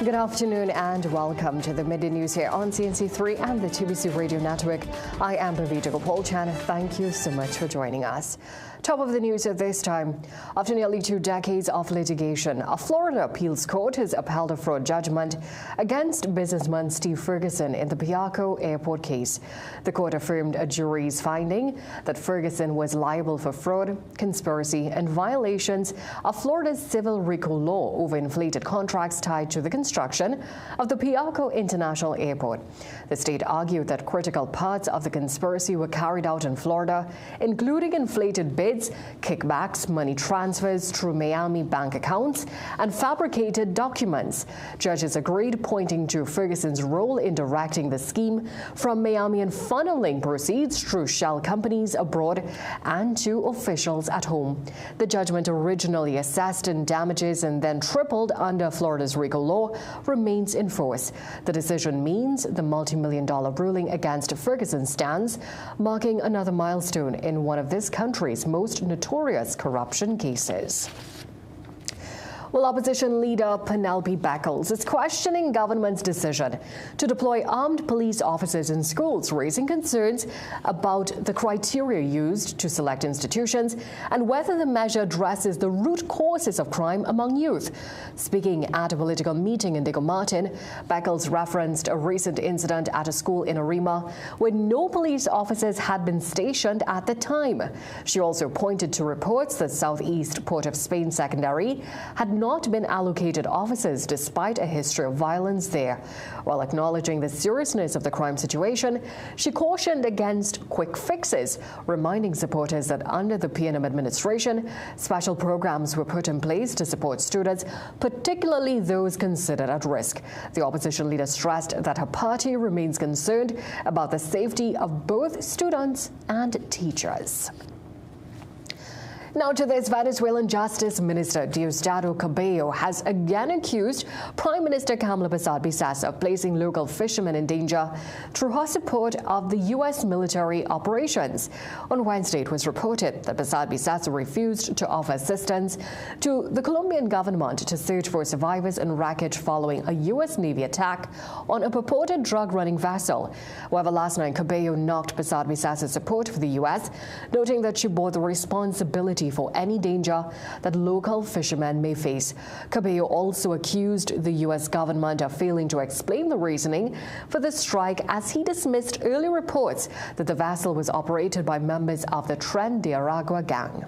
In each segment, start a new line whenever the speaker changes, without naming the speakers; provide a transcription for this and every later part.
Good afternoon and welcome to the Midday News here on CNC3 and the TBC Radio Network. I am Bhavita Gopalchan. Thank you so much for joining us. Top of the news at this time. After nearly 2 decades of litigation, a Florida appeals court has upheld a fraud judgment against businessman Steve Ferguson in the Piarco airport case. The court affirmed a jury's finding that Ferguson was liable for fraud, conspiracy and violations of Florida's civil RICO law over inflated contracts tied to the construction of the Piarco International Airport. The state argued that critical parts of the conspiracy were carried out in Florida, including inflated bids, kickbacks, money transfers through Miami bank accounts, and fabricated documents. Judges agreed, pointing to Ferguson's role in directing the scheme from Miami and funneling proceeds through shell companies abroad and to officials at home. The judgment, originally assessed in damages and then tripled under Florida's RICO law, remains in force. The decision means the multi-million-dollar ruling against Ferguson stands, marking another milestone in one of this country's most notorious corruption cases. Well, opposition leader Penelope Beckles is questioning government's decision to deploy armed police officers in schools, raising concerns about the criteria used to select institutions and whether the measure addresses the root causes of crime among youth. Speaking at a political meeting in Diego Martin, Beckles referenced a recent incident at a school in Arima where no police officers had been stationed at the time. She also pointed to reports that Southeast Port of Spain Secondary had not been allocated officers despite a history of violence there. While acknowledging the seriousness of the crime situation, she cautioned against quick fixes, reminding supporters that under the PNM administration, special programs were put in place to support students, particularly those considered at risk. The opposition leader stressed that her party remains concerned about the safety of both students and teachers. Now to this, Venezuelan Justice Minister Diosdado Cabello has again accused Prime Minister Kamala Persad-Bissessar of placing local fishermen in danger through her support of the U.S. military operations. On Wednesday, it was reported that Persad-Bissessar refused to offer assistance to the Colombian government to search for survivors in wreckage following a U.S. Navy attack on a purported drug-running vessel. However, last night, Cabello knocked Persad-Bissessar's support for the U.S., noting that she bore the responsibility for any danger that local fishermen may face. Cabello also accused the U.S. government of failing to explain the reasoning for the strike, as he dismissed early reports that the vessel was operated by members of the Tren de Aragua gang.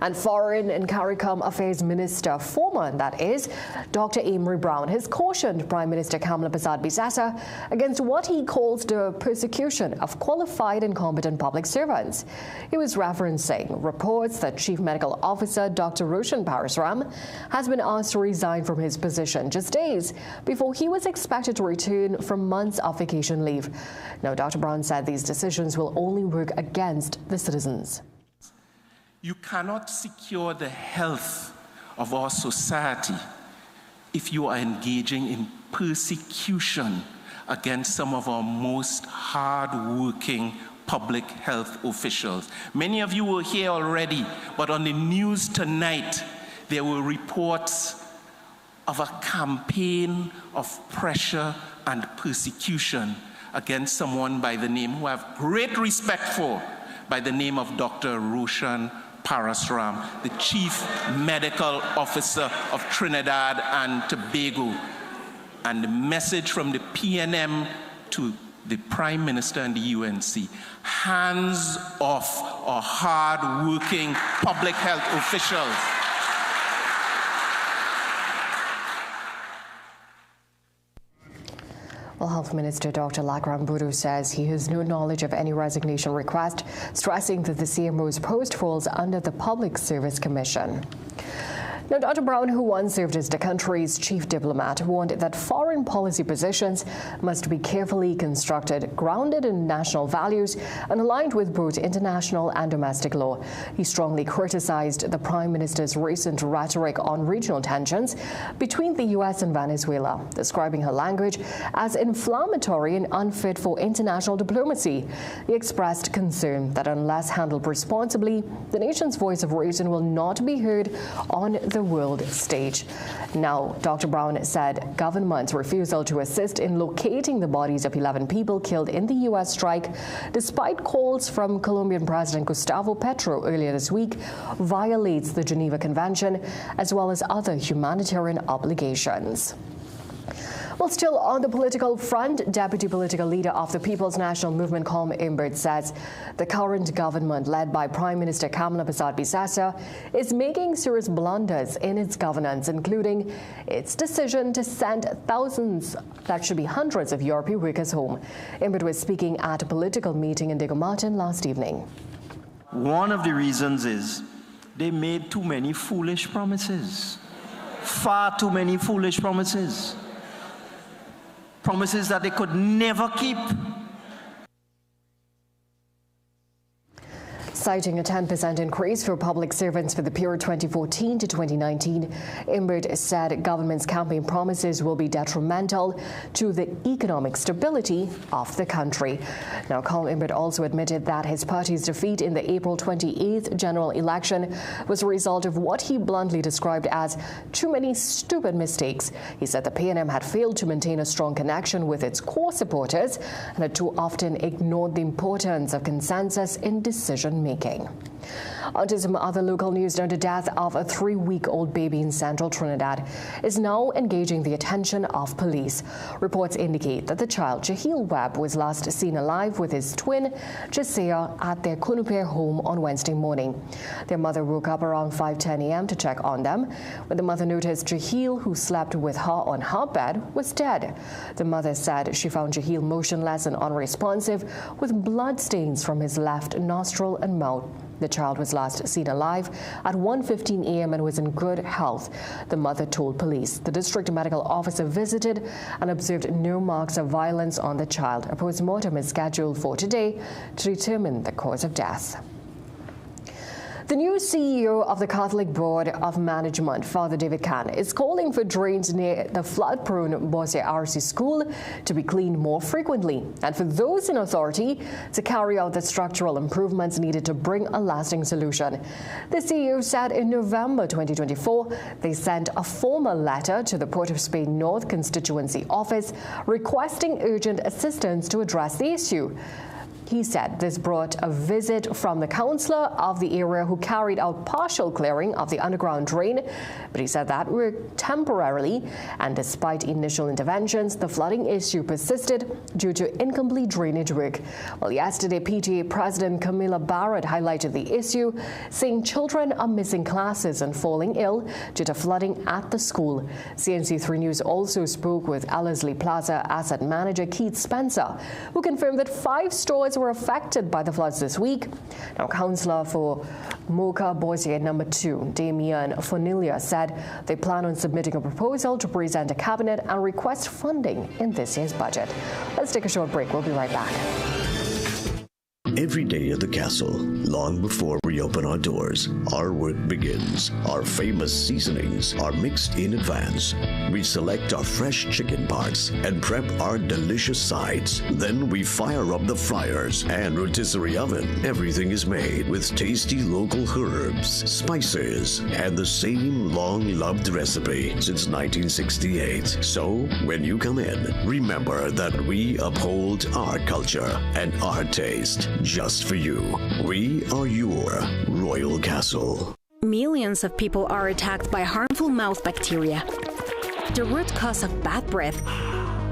And Foreign and CARICOM Affairs Minister, former that is, Dr. Amory Brown, has cautioned Prime Minister Kamala Persad-Bissessar against what he calls the persecution of qualified and competent public servants. He was referencing reports that Chief Medical Officer Dr. Roshan Parasram has been asked to resign from his position just days before he was expected to return from months of vacation leave. Now, Dr. Brown said these decisions will only work against the citizens.
You cannot secure the health of our society if you are engaging in persecution against some of our most hard-working public health officials. Many of you were here already, but on the news tonight, there were reports of a campaign of pressure and persecution against someone by the name, who I have great respect for, by the name of Dr. Roshan Parasram, the Chief Medical Officer of Trinidad and Tobago. And the message from the PNM to the Prime Minister and the UNC: hands off our hard-working public health officials.
Well, Health Minister Dr. Lakram Buru says he has no knowledge of any resignation request, stressing that the CMO's post falls under the Public Service Commission. Now, Dr. Brown, who once served as the country's chief diplomat, warned that foreign policy positions must be carefully constructed, grounded in national values, and aligned with both international and domestic law. He strongly criticized the Prime Minister's recent rhetoric on regional tensions between the U.S. and Venezuela, describing her language as inflammatory and unfit for international diplomacy. He expressed concern that unless handled responsibly, the nation's voice of reason will not be heard on the the world stage. Now, Dr. Brown said government's refusal to assist in locating the bodies of 11 people killed in the U.S. strike, despite calls from Colombian President Gustavo Petro earlier this week, violates the Geneva Convention as well as other humanitarian obligations. Well, still on the political front, Deputy Political Leader of the People's National Movement, Colm Imbert, says the current government, led by Prime Minister Kamala Persad-Bissessar, is making serious blunders in its governance, including its decision to send thousands, that should be hundreds of European workers home. Imbert was speaking at a political meeting in Diego Martin last evening.
One of the reasons is they made too many foolish promises. Far too many foolish promises. Promises that they could never keep.
Citing a 10% increase for public servants for the period 2014 to 2019, Imbert said government's campaign promises will be detrimental to the economic stability of the country. Now, Colm Imbert also admitted that his party's defeat in the April 28th general election was a result of what he bluntly described as too many stupid mistakes. He said the PNM had failed to maintain a strong connection with its core supporters and had too often ignored the importance of consensus in decision-making. On to some other local news. Now, the death of a 3-week-old baby in central Trinidad is now engaging the attention of police. Reports indicate that the child, Jahil Webb, was last seen alive with his twin, Jasea, at their Kunupir home on Wednesday morning. Their mother woke up around 5:10 a.m. to check on them. When the mother noticed Jahil, who slept with her on her bed, was dead. The mother said she found Jahil motionless and unresponsive, with blood stains from his left nostril and mouth. The child was last seen alive at 1:15 a.m. and was in good health, the mother told police. The district medical officer visited and observed no marks of violence on the child. A post-mortem is scheduled for today to determine the cause of death. The new CEO of the Catholic Board of Management, Father David Khan, is calling for drains near the flood-prone Bosse RC School to be cleaned more frequently, and for those in authority to carry out the structural improvements needed to bring a lasting solution. The CEO said in November 2024 they sent a formal letter to the Port of Spain North Constituency Office requesting urgent assistance to address the issue. He said this brought a visit from the councillor of the area who carried out partial clearing of the underground drain, but he said that worked temporarily, and despite initial interventions, the flooding issue persisted due to incomplete drainage work. Well, yesterday, PTA President Camilla Barrett highlighted the issue, saying children are missing classes and falling ill due to flooding at the school. CNC3 News also spoke with Ellerslie Plaza asset manager Keith Spencer, who confirmed that 5 stores were affected by the floods this week. Now, councillor for Mocha Boise number 2, Damian Fonilia, said they plan on submitting a proposal to present a cabinet and request funding in this year's budget. Let's take a short break. We'll be right back.
Every day at the castle, long before we open our doors, our work begins. Our famous seasonings are mixed in advance. We select our fresh chicken parts and prep our delicious sides. Then we fire up the fryers and rotisserie oven. Everything is made with tasty local herbs, spices, and the same long-loved recipe since 1968. So, when you come in, remember that we uphold our culture and our taste. Just for you. We are your Royal Castle.
Millions of people are attacked by harmful mouth bacteria. The root cause of bad breath,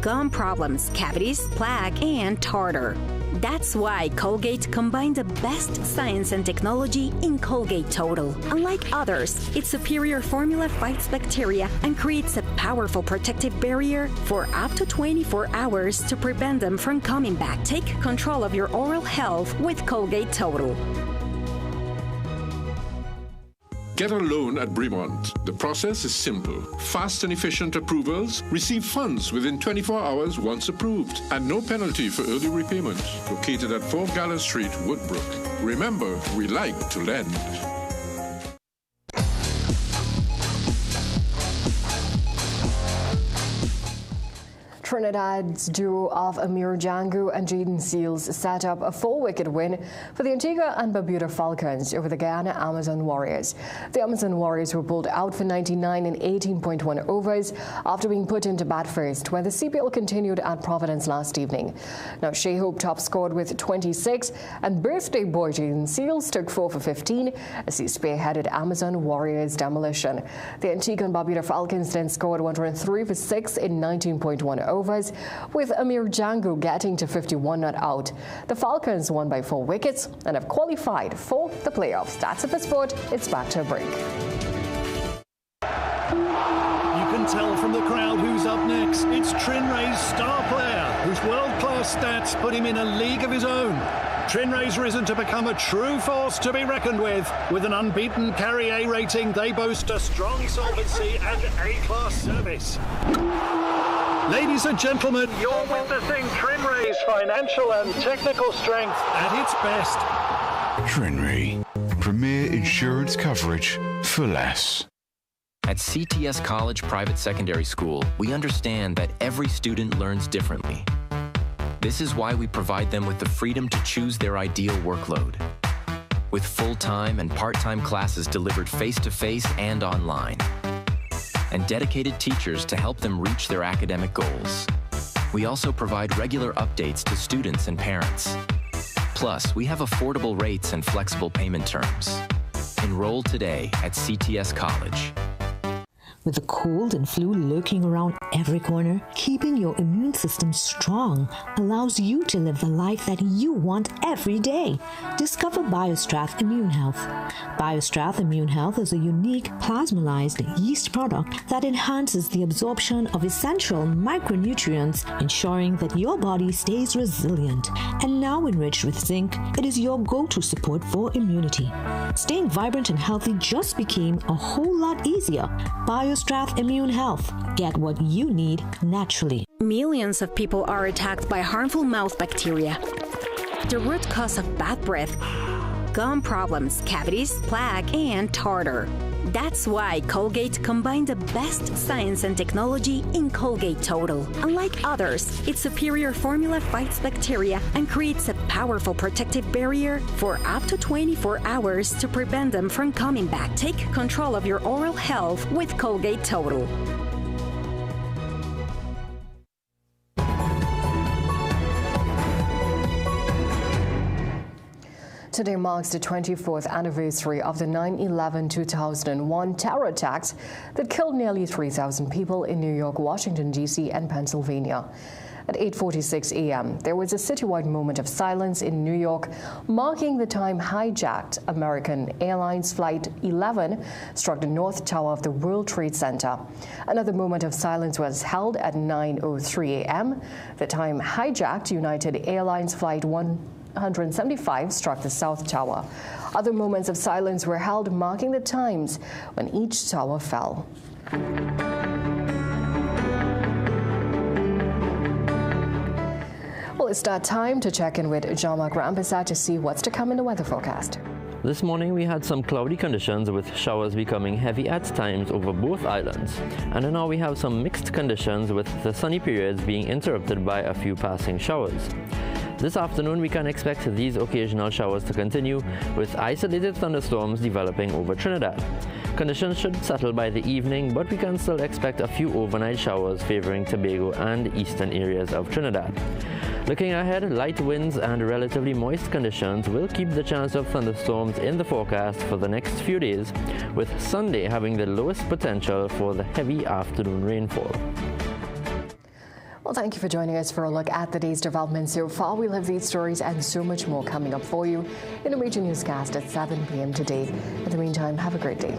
gum problems, cavities, plaque, and tartar. That's why Colgate combined the best science and technology in Colgate Total. Unlike others, its superior formula fights bacteria and creates a powerful protective barrier for up to 24 hours to prevent them from coming back. Take control of your oral health with Colgate Total.
Get a loan at Bremont. The process is simple. Fast and efficient approvals. Receive funds within 24 hours once approved. And no penalty for early repayment. Located at 4 Gallo Street, Woodbrook. Remember, we like to lend.
Trinidad's duo of Amir Django and Jaden Seals set up a 4-wicket win for the Antigua and Barbuda Falcons over the Guyana Amazon Warriors. The Amazon Warriors were bowled out for 99 in 18.1 overs after being put into bat first when the CPL continued at Providence last evening. Now, Shea Hope top scored with 26 and birthday boy Jaden Seals took 4 for 15 as he spearheaded Amazon Warriors demolition. The Antigua and Barbuda Falcons then scored 103 for 6 in 19.1 overs, with Amir Django getting to 51 not out. The Falcons won by 4 wickets and have qualified for the playoffs. That's it for sport. It's back to a break.
You can tell from the crowd who's up next. It's Trinray's star player, whose world-class stats put him in a league of his own. Trinray's risen to become a true force to be reckoned with. With an unbeaten Carry A rating, they boast a strong solvency and A-class service. Ladies and gentlemen, you're witnessing Trinray's financial and technical strength at its best.
Trinray, premier insurance coverage for less.
At CTS College Private Secondary School, we understand that every student learns differently. This is why we provide them with the freedom to choose their ideal workload. With full-time and part-time classes delivered face-to-face and online, and dedicated teachers to help them reach their academic goals. We also provide regular updates to students and parents. Plus, we have affordable rates and flexible payment terms. Enroll today at CTS College.
With the cold and flu lurking around every corner, keeping your immune system strong allows you to live the life that you want every day. Discover BioStrath Immune Health. BioStrath Immune Health is a unique plasmalized yeast product that enhances the absorption of essential micronutrients, ensuring that your body stays resilient. And now enriched with zinc, it is your go-to support for immunity. Staying vibrant and healthy just became a whole lot easier. BioStrath Immune Health. Get what you need naturally.
Millions of people are attacked by harmful mouth bacteria. The root cause of bad breath, gum problems, cavities, plaque, and tartar. That's why Colgate combined the best science and technology in Colgate Total. Unlike others, its superior formula fights bacteria and creates a powerful protective barrier for up to 24 hours to prevent them from coming back. Take control of your oral health with Colgate Total.
Today marks the 24th anniversary of the 9/11/2001 terror attacks that killed nearly 3,000 people in New York, Washington, D.C., and Pennsylvania. At 8:46 a.m., there was a citywide moment of silence in New York, marking the time hijacked American Airlines Flight 11 struck the North Tower of the World Trade Center. Another moment of silence was held at 9:03 a.m., the time hijacked United Airlines Flight 175 struck the South Tower. Other moments of silence were held, marking the times when each tower fell. Well, it's that time to check in with Jean-Marc Rampesa to see what's to come in the weather forecast.
This morning we had some cloudy conditions with showers becoming heavy at times over both islands. And now we have some mixed conditions with the sunny periods being interrupted by a few passing showers. This afternoon we can expect these occasional showers to continue with isolated thunderstorms developing over Trinidad. Conditions should settle by the evening, but we can still expect a few overnight showers favoring Tobago and eastern areas of Trinidad. Looking ahead, light winds and relatively moist conditions will keep the chance of thunderstorms in the forecast for the next few days, with Sunday having the lowest potential for the heavy afternoon rainfall.
Well, thank you for joining us for a look at the day's developments so far. We'll have these stories and so much more coming up for you in a Midday Newscast at 7 p.m. today. In the meantime, have a great day.